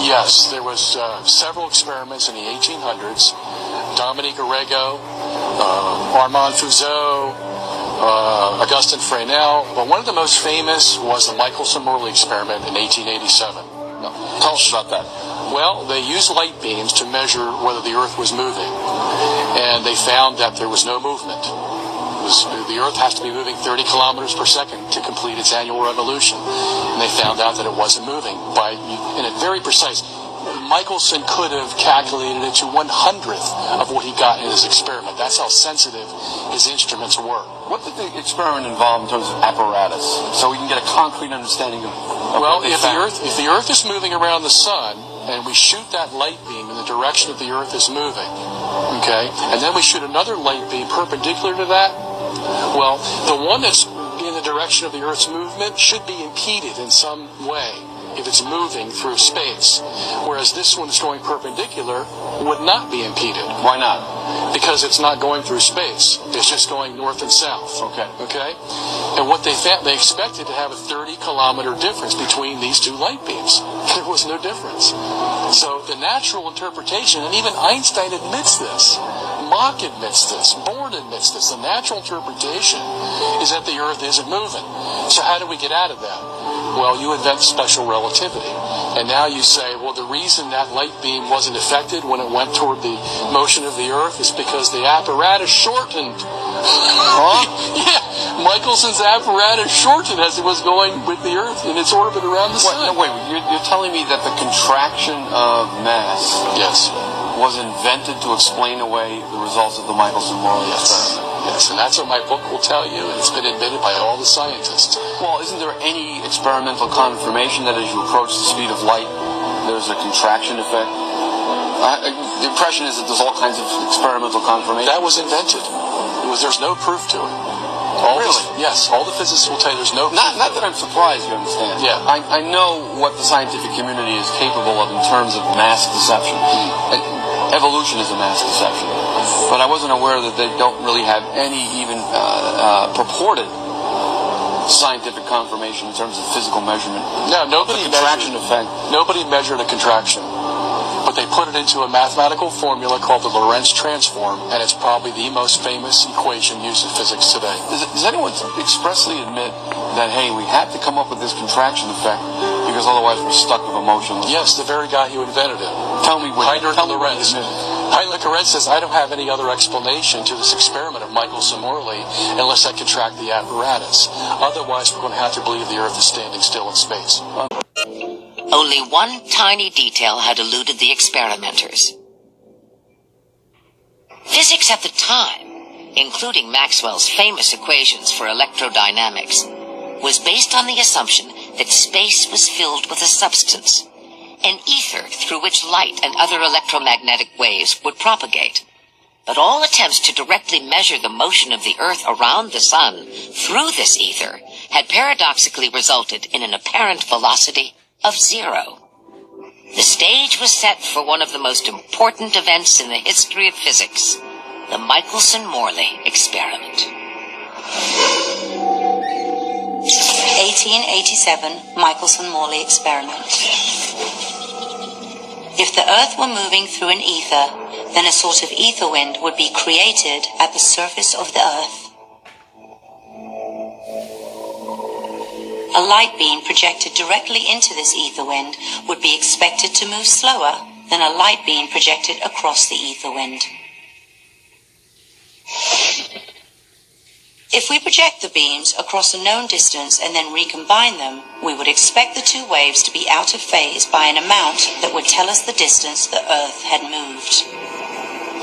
Yes, there was several experiments in the 1800s. Dominique Arago, Armand Fuseau, Augustin Fresnel, but one of the most famous was the Michelson-Morley experiment in 1887. Tell us about that. Well, they used light beams to measure whether the Earth was moving, and they found that there was no movement. The Earth has to be moving 30 kilometers per second to complete its annual revolution, and they found out that it wasn't moving in a very precise. Michelson could have calculated it to 1/100th of what he got in his experiment. That's how sensitive his instruments were. What did the experiment involve in terms of apparatus, so we can get a concrete understanding of well, if the Earth is moving around the sun, and we shoot that light beam in the direction that the Earth is moving, okay, and then we shoot another light beam perpendicular to that, well, the one that's in the direction of the Earth's movement should be impeded in some way if it's moving through space, whereas this one is going perpendicular would not be impeded. Why not? Because it's not going through space. It's just going north and south. Okay? And what they found, they expected to have a 30-kilometer difference between these two light beams. There was no difference. So the natural interpretation, and even Einstein admits this, Mach admits this, Born admits this, the natural interpretation is that the Earth isn't moving. So how do we get out of that? Well, you invent special relativity. And now you say, well, the reason that light beam wasn't affected when it went toward the motion of the Earth is because the apparatus shortened. Huh? Yeah, Michelson's apparatus shortened as it was going with the Earth in its orbit around the sun. Wait, you're telling me that the contraction of mass was invented to explain away the results of the Michelson-Morley experiment? Yes, and that's what my book will tell you, and it's been admitted by all the scientists. Well, isn't there any experimental confirmation that as you approach the speed of light, there's a contraction effect? The impression is that there's all kinds of experimental confirmation. That was invented. There's no proof to it. Yes, all the physicists will tell you there's no proof. Not that I'm surprised, you understand. Yeah. I know what the scientific community is capable of in terms of mass deception. Evolution is a mass deception. But I wasn't aware that they don't really have any even purported scientific confirmation in terms of physical measurement. No, nobody measured a contraction. But they put it into a mathematical formula called the Lorentz transform, and it's probably the most famous equation used in physics today. Does anyone expressly admit that, hey, we had to come up with this contraction effect because otherwise we're stuck with a motionless? Yes, the very guy who invented it. Tell me what Heinrich Lorentz. Heinrich Lorentz says, I don't have any other explanation to this experiment of Michelson-Morley unless I contract the apparatus. Otherwise, we're going to have to believe the Earth is standing still in space. Only one tiny detail had eluded the experimenters. Physics at the time, including Maxwell's famous equations for electrodynamics, was based on the assumption that space was filled with a substance, an ether through which light and other electromagnetic waves would propagate. But all attempts to directly measure the motion of the Earth around the Sun through this ether had paradoxically resulted in an apparent velocity of 0. The stage was set for one of the most important events in the history of physics, the Michelson-Morley experiment. 1887 Michelson-Morley experiment. If the Earth were moving through an ether, then a sort of ether wind would be created at the surface of the Earth. A light beam projected directly into this ether wind would be expected to move slower than a light beam projected across the ether wind. If we project the beams across a known distance and then recombine them, we would expect the two waves to be out of phase by an amount that would tell us the distance the Earth had moved.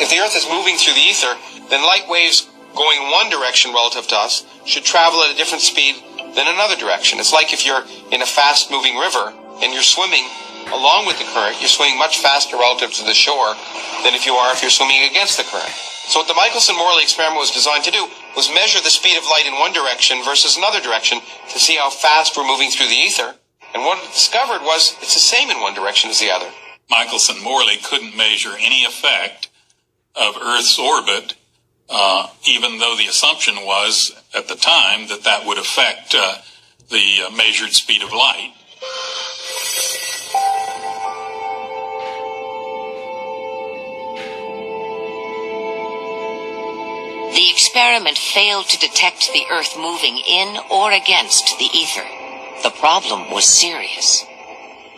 If the Earth is moving through the ether, then light waves going one direction relative to us should travel at a different speed than another direction. It's like if you're in a fast-moving river and you're swimming along with the current, you're swimming much faster relative to the shore than if you're swimming against the current. So what the Michelson-Morley experiment was designed to do was measure the speed of light in one direction versus another direction to see how fast we're moving through the ether. And what it discovered was it's the same in one direction as the other. Michelson-Morley couldn't measure any effect of Earth's orbit, even though the assumption was at the time that that would affect the measured speed of light. experiment failed to detect the Earth moving in or against the ether. The problem was serious.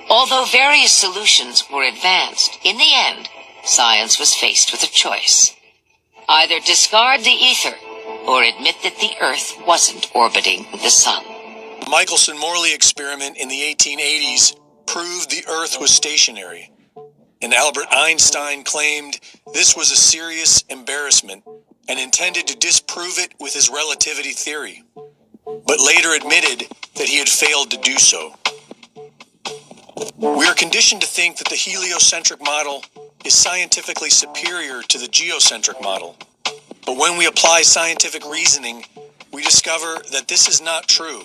Although various solutions were advanced, in the end, science was faced with a choice. Either discard the ether or admit that the Earth wasn't orbiting the Sun. The Michelson-Morley experiment in the 1880s proved the Earth was stationary, and Albert Einstein claimed this was a serious embarrassment and intended to disprove it with his relativity theory, but later admitted that he had failed to do so. We are conditioned to think that the heliocentric model is scientifically superior to the geocentric model, but when we apply scientific reasoning, we discover that this is not true.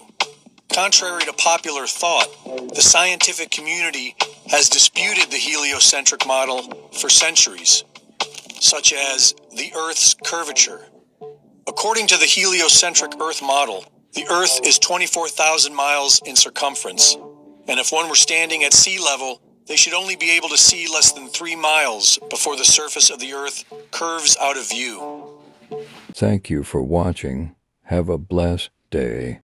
Contrary to popular thought, the scientific community has disputed the heliocentric model for centuries, such as the Earth's curvature. According to the heliocentric Earth model, the Earth is 24,000 miles in circumference, and if one were standing at sea level, they should only be able to see less than 3 miles before the surface of the Earth curves out of view. Thank you for watching. Have a blessed day.